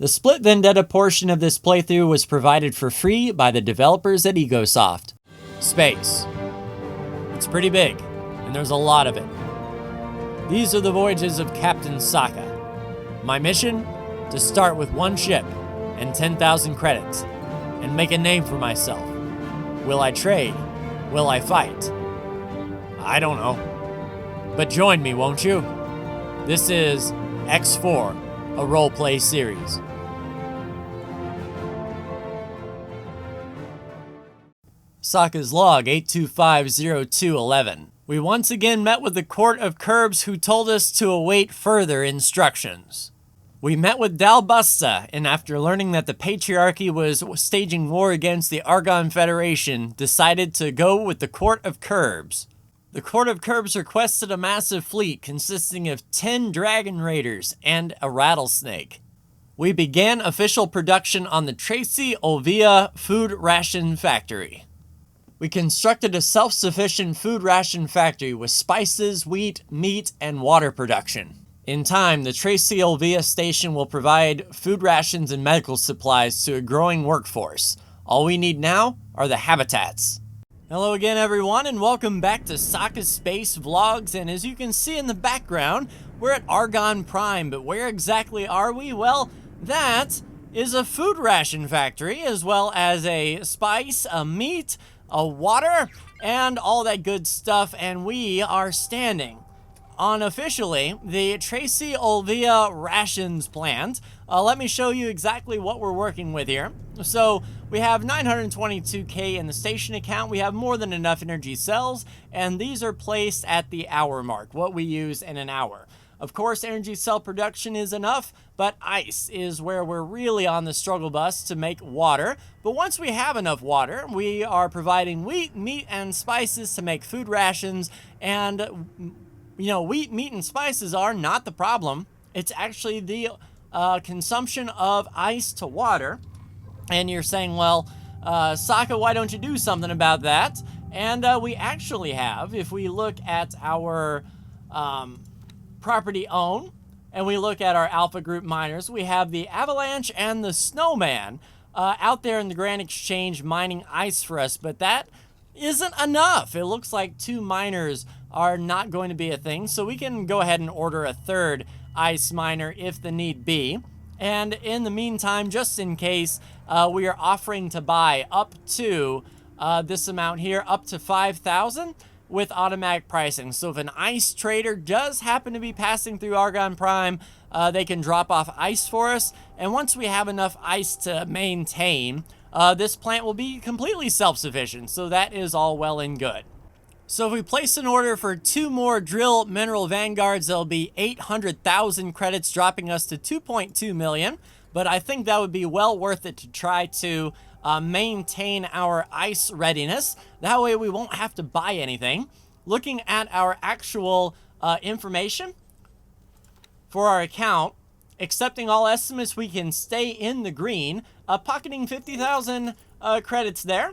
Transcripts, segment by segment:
The split Vendetta portion of this playthrough was provided for free by the developers at Egosoft. Space. It's pretty big, and there's a lot of it. These are the voyages of Captain Sokka. My mission? To start with one ship and 10,000 credits, and make a name for myself. Will I trade? Will I fight? I don't know. But join me, won't you? This is X4, a roleplay series. Sokka's log 8250211. We once again met with the Court of Curbs, who told us to await further instructions. We met with Dalbusta, and after learning that the Patriarchy was staging war against the Argon Federation, decided to go with the Court of Curbs. The Court of Curbs requested a massive fleet consisting of 10 Dragon Raiders and a rattlesnake. We began official production on the Tracy Olvia Food Ration Factory. We constructed a self-sufficient food ration factory with spices, wheat, meat, and water production. In time, the Tracy Olvia station will provide food rations and medical supplies to a growing workforce. All we need now are the habitats. Hello again, everyone, and welcome back to Sokka's Space Vlogs. And as you can see in the background, we're at Argon Prime, but where exactly are we? Well, that is a food ration factory, as well as a spice, a meat, a water, and all that good stuff. And we are standing on officially the Tracy Olvia rations plant. Let me show you exactly what we're working with here. So we have 922k in the station account. We have more than enough energy cells, and these are placed at the hour mark, what we use in an hour. Of course, energy cell production is enough, but ice is where we're really on the struggle bus to make water. But once we have enough water, we are providing wheat, meat, and spices to make food rations. And you know, wheat, meat, and spices are not the problem. It's actually the consumption of ice to water. And you're saying, well, Sokka, why don't you do something about that? And we actually have. If we look at our property own, and we look at our Alpha Group miners, we have the Avalanche and the Snowman out there in the Grand Exchange mining ice for us. But that isn't enough. It looks like 2 miners are not going to be a thing, so we can go ahead and order a 3rd ice miner if the need be. And in the meantime, just in case, we are offering to buy up to this amount here, up to 5,000 with automatic pricing. So if an ice trader does happen to be passing through Argon Prime, they can drop off ice for us. And once we have enough ice to maintain, this plant will be completely self-sufficient. So that is all well and good. So if we place an order for 2 more drill mineral vanguards, there'll be 800,000 credits, dropping us to 2.2 million. But I think that would be well worth it to try to maintain our ice readiness. That way we won't have to buy anything. Looking at our actual information for our account, accepting all estimates, we can stay in the green, pocketing 50,000 credits there.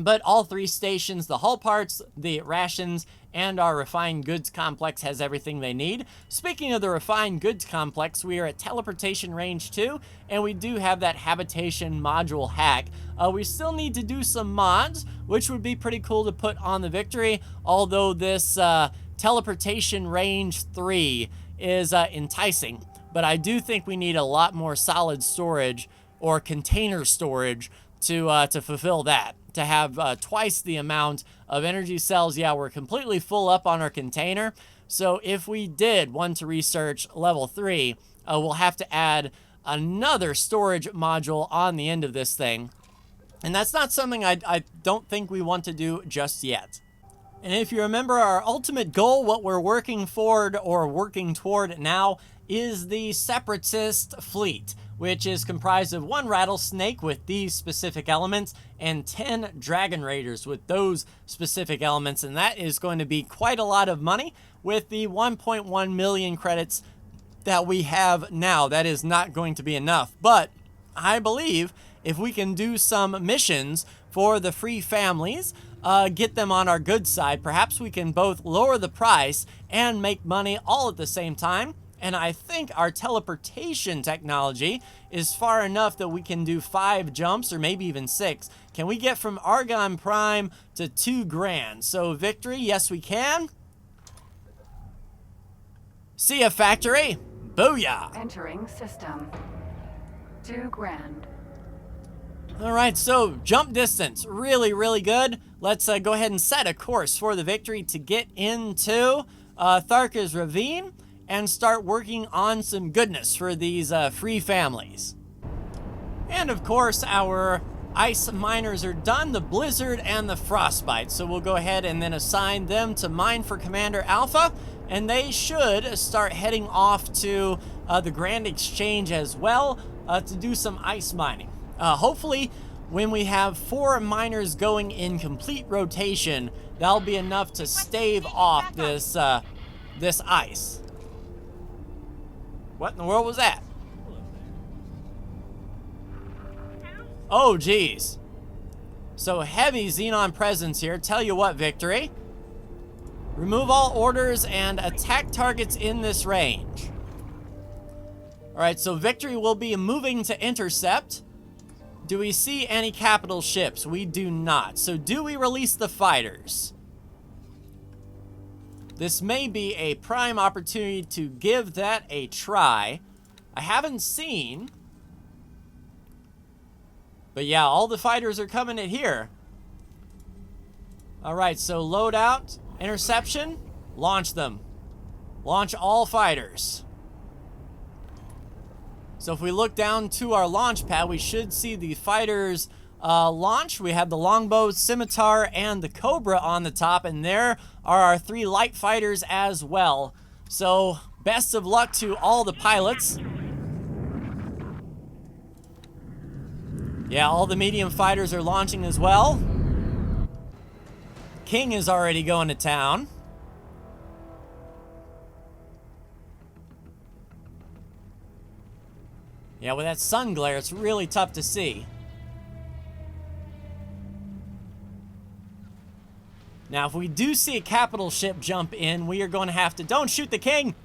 But all 3 stations, the hull parts, the rations, and our refined goods complex has everything they need. Speaking of the refined goods complex, we are at teleportation range 2, and we do have that habitation module hack. We still need to do some mods, which would be pretty cool to put on the Victory, although this teleportation range 3 is enticing. But I do think we need a lot more solid storage or container storage to fulfill that. To have twice the amount of energy cells. Yeah, we're completely full up on our container. So if we did want to research level 3, we'll have to add another storage module on the end of this thing. And that's not something I don't think we want to do just yet. And if you remember our ultimate goal, what we're working forward or working toward now is the Separatist fleet, which is comprised of 1 rattlesnake with these specific elements and 10 dragon raiders with those specific elements. And that is going to be quite a lot of money with the 1.1 million credits that we have now. That is not going to be enough. But I believe if we can do some missions for the free families, get them on our good side, perhaps we can both lower the price and make money all at the same time. And I think our teleportation technology is far enough that we can do 5 jumps, or maybe even 6. Can we get from Argon Prime to 2 grand? So victory, yes we can. See ya, factory. Booyah. Entering system. 2 grand. All right, so jump distance, really, really good. Let's go ahead and set a course for the victory to get into Tharka's Ravine and start working on some goodness for these free families. And of course, our ice miners are done, the blizzard and the frostbite. So we'll go ahead and then assign them to mine for Commander Alpha, and they should start heading off to the Grand Exchange as well to do some ice mining. Hopefully, when we have 4 miners going in complete rotation, that'll be enough to stave off this this ice. What in the world was that? Oh, geez. So heavy Xenon presence here. Tell you what, victory. Remove all orders and attack targets in this range. All right, so victory will be moving to intercept. Do we see any capital ships? We do not. So do we release the fighters? This may be a prime opportunity to give that a try. I haven't seen. But yeah, all the fighters are coming in here. All right, so load out, interception, launch them. Launch all fighters. So if we look down to our launch pad, we should see the fighters launch. We have the longbow, scimitar, and the cobra on the top, and there are our 3 light fighters as well. So best of luck to all the pilots. Yeah, all the medium fighters are launching as well. King is already going to town. Yeah, with that sun glare, it's really tough to see. Now, if we do see a capital ship jump in, we are going to have to... Don't shoot the king!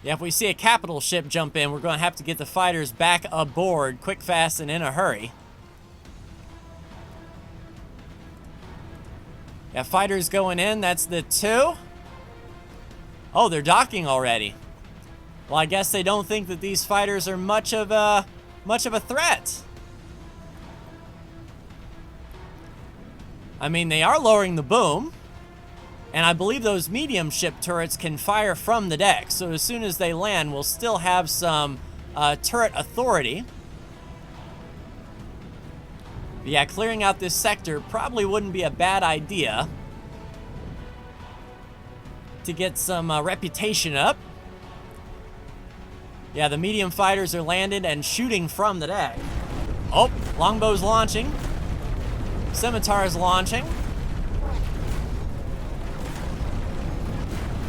Yeah, if we see a capital ship jump in, we're going to have to get the fighters back aboard quick, fast, and in a hurry. Yeah, fighters going in. That's the 2. Oh, they're docking already. Well, I guess they don't think that these fighters are much of a threat. I mean, they are lowering the boom. And I believe those medium ship turrets can fire from the deck. So as soon as they land, we'll still have some turret authority. But yeah, clearing out this sector probably wouldn't be a bad idea to get some reputation up. Yeah, the medium fighters are landed and shooting from the deck. Oh, longbow's launching. Scimitar is launching.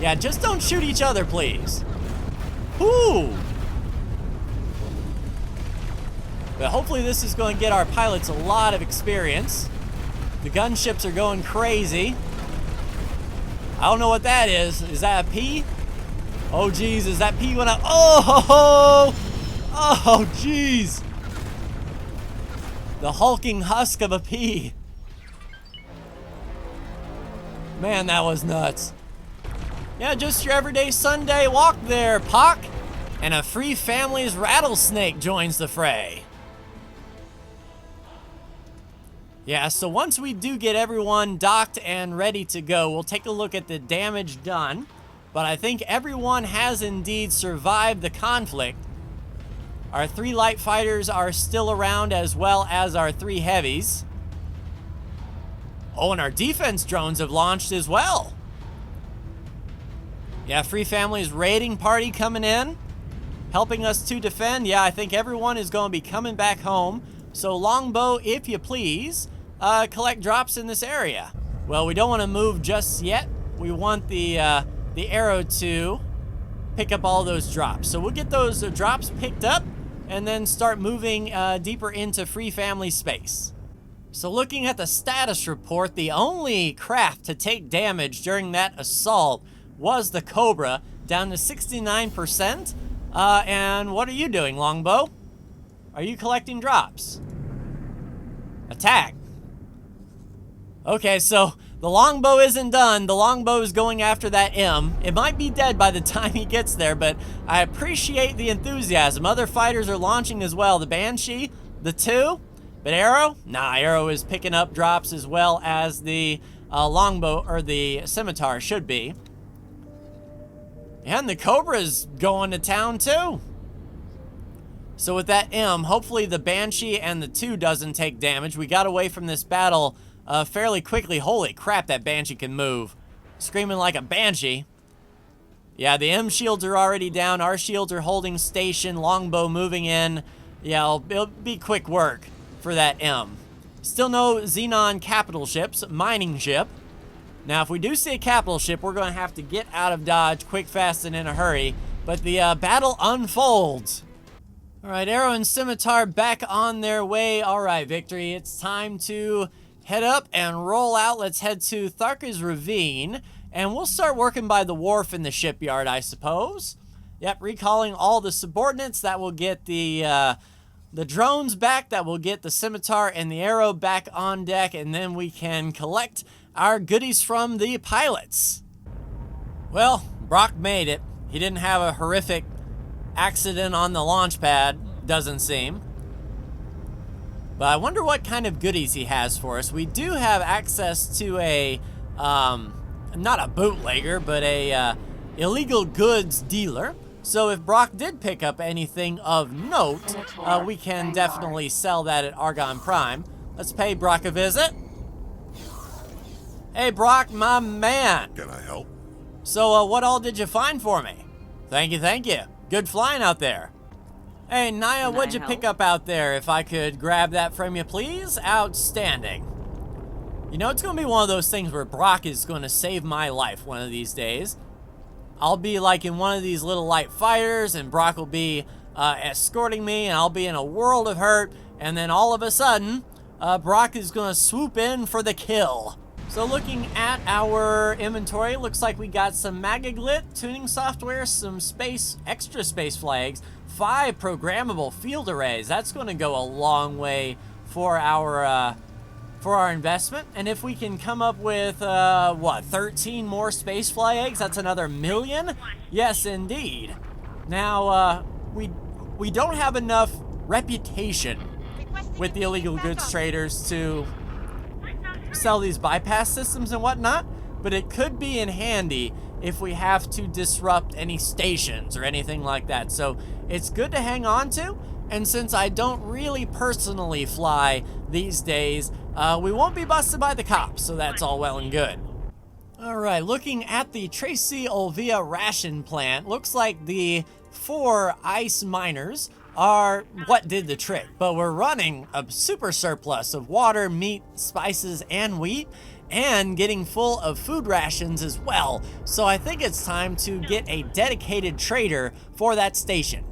Yeah, just don't shoot each other, please. Ooh! But hopefully this is going to get our pilots a lot of experience. The gunships are going crazy. I don't know what that is. Is that a P? Oh, geez, is that P gonna... Oh! Oh, geez! The hulking husk of a P. Man, that was nuts. Yeah, just your everyday Sunday walk there, Pock. And a free family's rattlesnake joins the fray. Yeah, so once we do get everyone docked and ready to go, we'll take a look at the damage done. But I think everyone has indeed survived the conflict. Our 3 light fighters are still around, as well as our 3 heavies. Oh, and our defense drones have launched as well. Yeah, Free Family's raiding party coming in, helping us to defend. Yeah, I think everyone is going to be coming back home. So longbow, if you please, collect drops in this area. Well, we don't want to move just yet. We want the arrow to pick up all those drops. So we'll get those drops picked up and then start moving deeper into Free Family space. So looking at the status report, the only craft to take damage during that assault was the Cobra. down to 69%. And what are you doing, Longbow? Are you collecting drops? Attack. Okay, so the Longbow isn't done. The Longbow is going after that M. It might be dead by the time he gets there, but I appreciate the enthusiasm. Other fighters are launching as well. The Banshee, the 2, but Arrow? Nah, Arrow is picking up drops as well as the Longbow, or the Scimitar should be. And the Cobra's going to town too. So with that M, hopefully the Banshee and the 2 doesn't take damage. We got away from this battle fairly quickly. Holy crap, that Banshee can move. Screaming like a Banshee. Yeah, the M shields are already down. Our shields are holding station. Longbow moving in. Yeah, it'll be quick work for that M. Still no Xenon capital ships, mining ship. Now, if we do see a capital ship, we're going to have to get out of Dodge quick, fast, and in a hurry. But the battle unfolds. All right, Arrow and Scimitar back on their way. All right, Victory, it's time to head up and roll out. Let's head to Tharka's Ravine, and we'll start working by the wharf in the shipyard, I suppose. Yep, recalling all the subordinates. That will get the drones back. That will get the Scimitar and the Arrow back on deck, and then we can collect our goodies from the pilots. Well, Brock made it. He didn't have a horrific accident on the launch pad, doesn't seem. But I wonder what kind of goodies he has for us. We do have access to a, not a bootlegger, but a illegal goods dealer. So if Brock did pick up anything of note, we can definitely sell that at Argon Prime. Let's pay Brock a visit. Hey, Brock, my man. Can I help? So, what all did you find for me? Thank you, thank you. Good flying out there. Hey, Naya, what'd you pick up out there? If I could grab that from you, please? Outstanding. You know, it's going to be one of those things where Brock is going to save my life one of these days. I'll be like in one of these little light fighters, and Brock will be escorting me, and I'll be in a world of hurt, and then all of a sudden, Brock is going to swoop in for the kill. So looking at our inventory, looks like we got some MacLeod tuning software, some extra space flags, 5 programmable field arrays. That's going to go a long way for our investment. And if we can come up with 13 more space flags, that's another $1 million. Yes, indeed. Now we don't have enough reputation with the illegal goods traders to sell these bypass systems and whatnot, but it could be in handy if we have to disrupt any stations or anything like that. So it's good to hang on to, and since I don't really personally fly these days, we won't be busted by the cops, so that's all well and good. All right, looking at the Tracy Olvia ration plant, looks like the 4 ice miners are what did the trick, but we're running a super surplus of water, meat, spices, and wheat, and getting full of food rations as well. So I think it's time to get a dedicated trader for that station.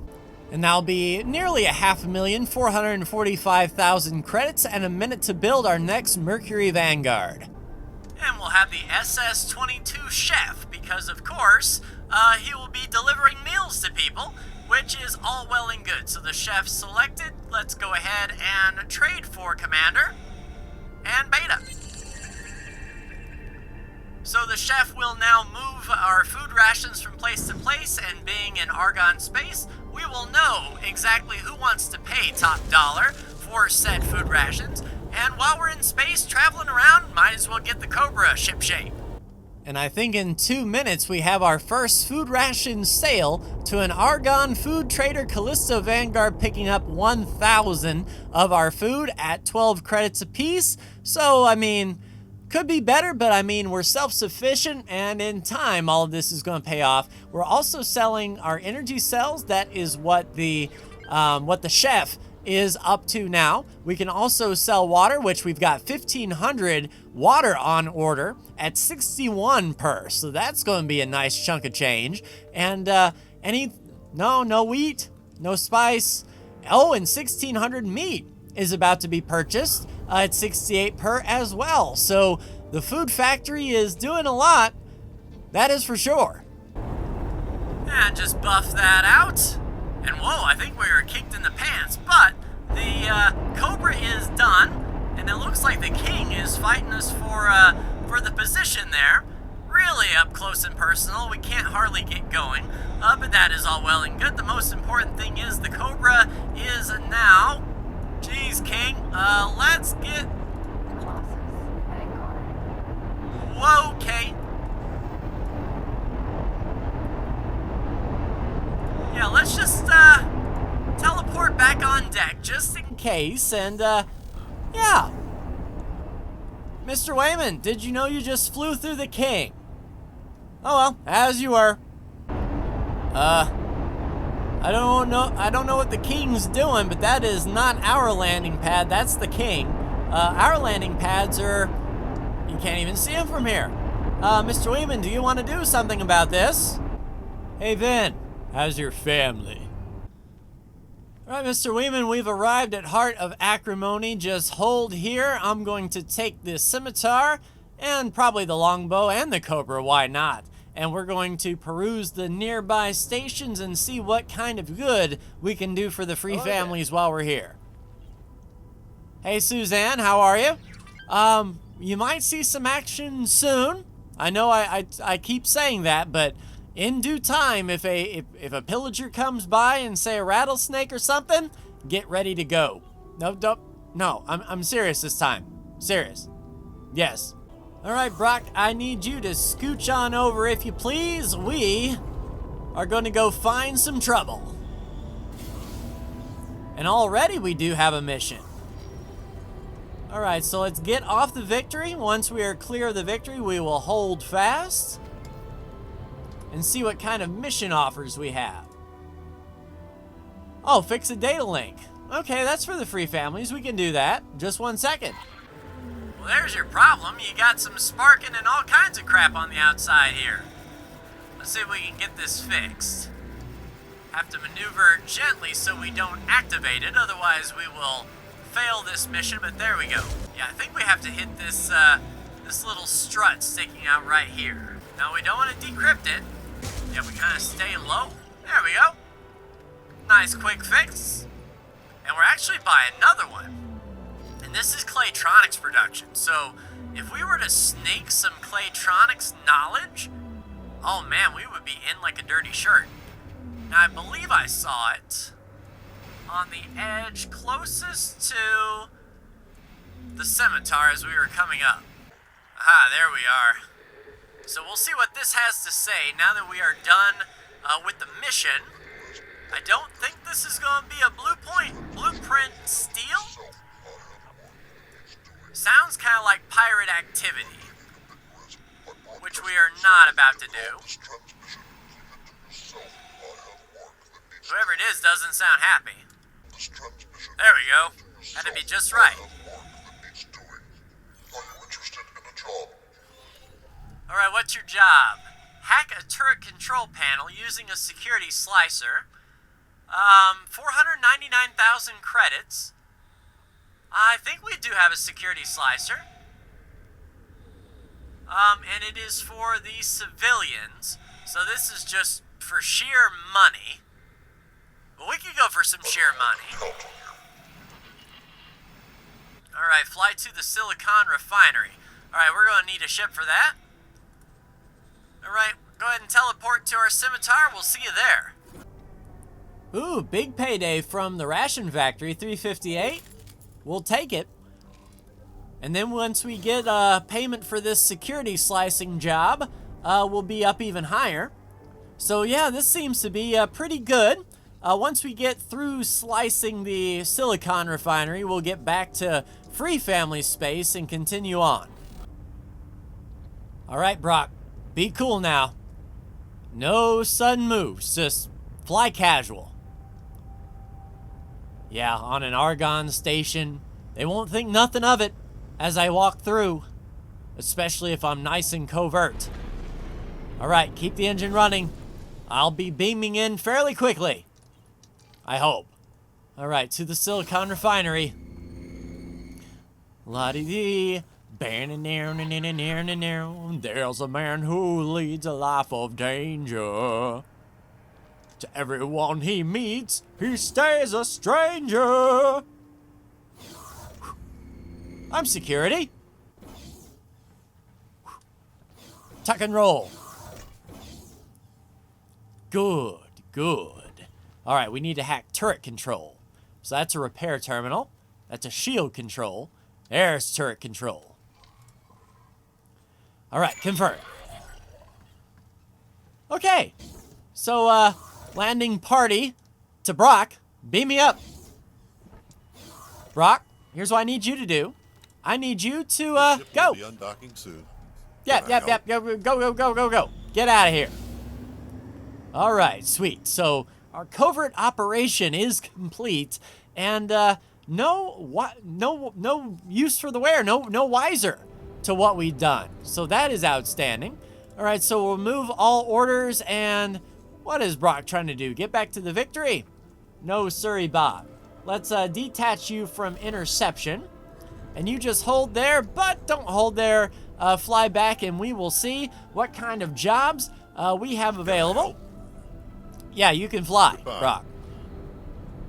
And that'll be nearly $5,445,000 credits and a minute to build our next Mercury Vanguard. And we'll have the SS-22 chef, because of course, he will be delivering meals to people, which is all well and good. So the chef selected. Let's go ahead and trade for Commander and Beta. So the chef will now move our food rations from place to place, and being in Argon space, we will know exactly who wants to pay top dollar for said food rations. And while we're in space traveling around, might as well get the Cobra shipshape. And I think in 2 minutes we have our first food ration sale to an Argon food trader, Callisto Vanguard, picking up 1,000 of our food at 12 credits apiece. So, I mean, could be better, but I mean, we're self-sufficient, and in time, all of this is going to pay off. We're also selling our energy cells. That is what the chef is up to now. We can also sell water, which we've got 1,500 water on order at 61 per. So that's going to be a nice chunk of change. And no wheat, no spice. Oh, and 1,600 meat is about to be purchased at 68 per as well. So the food factory is doing a lot. That is for sure. And just buff that out. And whoa, I think we were kicked in the pants, but the Cobra is done. And it looks like the King is fighting us for the position there. Really up close and personal. We can't hardly get going. But that is all well and good. The most important thing is the Cobra is now. Jeez, King. Let's get. Colossus at Encore. Whoa, okay. Yeah, let's just teleport back on deck just in case. And yeah. Mr. Wayman, did you know you just flew through the King? Oh well, as you were. I don't know what the King's doing, but that is not our landing pad. That's the King. Our landing pads are, you can't even see them from here. Mr. Wayman, do you want to do something about this? Hey, Vin, how's your family? All right, Mr. Wayman, we've arrived at Heart of Acrimony. Just hold here. I'm going to take this scimitar and probably the longbow and the Cobra, why not? And we're going to peruse the nearby stations and see what kind of good we can do for the free families while we're here. Hey, Suzanne, how are you? You might see some action soon. I know I keep saying that, but in due time, if a pillager comes by and say a rattlesnake or something, get ready to go. No, I'm serious this time. Serious. Yes. All right, Brock, I need you to scooch on over, if you please. We are going to go find some trouble. And already we do have a mission. All right, so let's get off the Victory. Once we are clear of the Victory, we will hold fast and see what kind of mission offers we have. Oh, fix a data link. Okay, that's for the free families. We can do that. Just 1 second. Well, there's your problem. You got some sparking and all kinds of crap on the outside here. Let's see if we can get this fixed. Have to maneuver gently so we don't activate it, otherwise we will fail this mission, but there we go. Yeah, I think we have to hit this this little strut sticking out right here. Now, we don't want to decrypt it. Yeah, we kind of stay low. There we go. Nice quick fix. And we're actually by another one. And this is Claytronics production. So if we were to sneak some Claytronics knowledge, oh man, we would be in like a dirty shirt. Now I believe I saw it on the edge closest to the scimitar as we were coming up. Aha, there we are. So we'll see what this has to say now that we are done with the mission. I don't think this is going to be a blueprint steal. Sounds kind of like pirate activity, which we are not about to do. Whoever it is doesn't sound happy. There we go. Had to be just right. Alright, what's your job? Hack a turret control panel using a security slicer. 499,000 credits. I think we do have a security slicer. And it is for the civilians. So this is just for sheer money. But we could go for some sheer money. Alright, fly to the Silicon Refinery. Alright, we're going to need a ship for that. Alright, go ahead and teleport to our scimitar. We'll see you there. Ooh, big payday from the ration factory, 358. We'll take it. And then once we get payment for this security slicing job, we'll be up even higher. So yeah, this seems to be pretty good. Once we get through slicing the Silicon Refinery, we'll get back to free family space and continue on. All right, Brock, be cool now. No sudden moves, just fly casual. Yeah, on an Argon station, they won't think nothing of it as I walk through, especially if I'm nice and covert. All right, keep the engine running. I'll be beaming in fairly quickly. I hope. All right, to the Silicon Refinery. La-dee-dee. There's a man who leads a life of danger. To everyone he meets, he stays a stranger. I'm security. Tuck and roll. Good, good. All right, we need to hack turret control. So that's a repair terminal. That's a shield control. There's turret control. All right, confirm. Okay, so landing party to Brock. Beam me up. Brock, here's what I need you to do. I need you to go. Be undocking soon. Yep. Go. Get out of here. All right, sweet. So our covert operation is complete, and no use for the wear, no wiser to what we've done. So that is outstanding. All right, so we'll move all orders, and what is Brock trying to do? Get back to the victory? No, sorry, Bob. Let's detach you from interception, and you just hold there, but don't hold there. Fly back, and we will see what kind of jobs we have available. Yeah, you can fly, Brock.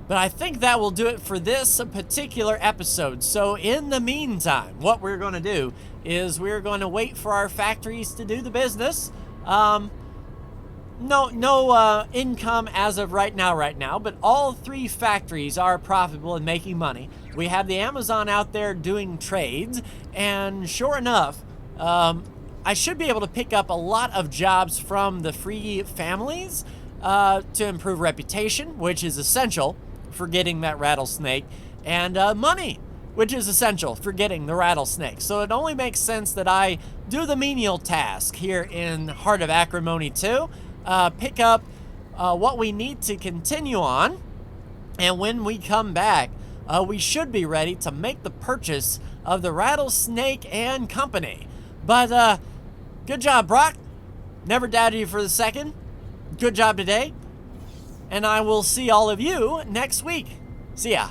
But I think that will do it for this particular episode. So in the meantime, what we're going to do is we're going to wait for our factories to do the business. No income as of right now, but all 3 factories are profitable and making money. We have the Amazon out there doing trades, and sure enough, I should be able to pick up a lot of jobs from the free families to improve reputation, which is essential for getting that rattlesnake, and money, which is essential for getting the rattlesnake. So it only makes sense that I do the menial task here in Heart of Acrimony 2, pick up what we need to continue on, and when we come back, we should be ready to make the purchase of the rattlesnake and company. But good job, Brock. Never doubted you for the second. Good job today. And I will see all of you next week. See ya.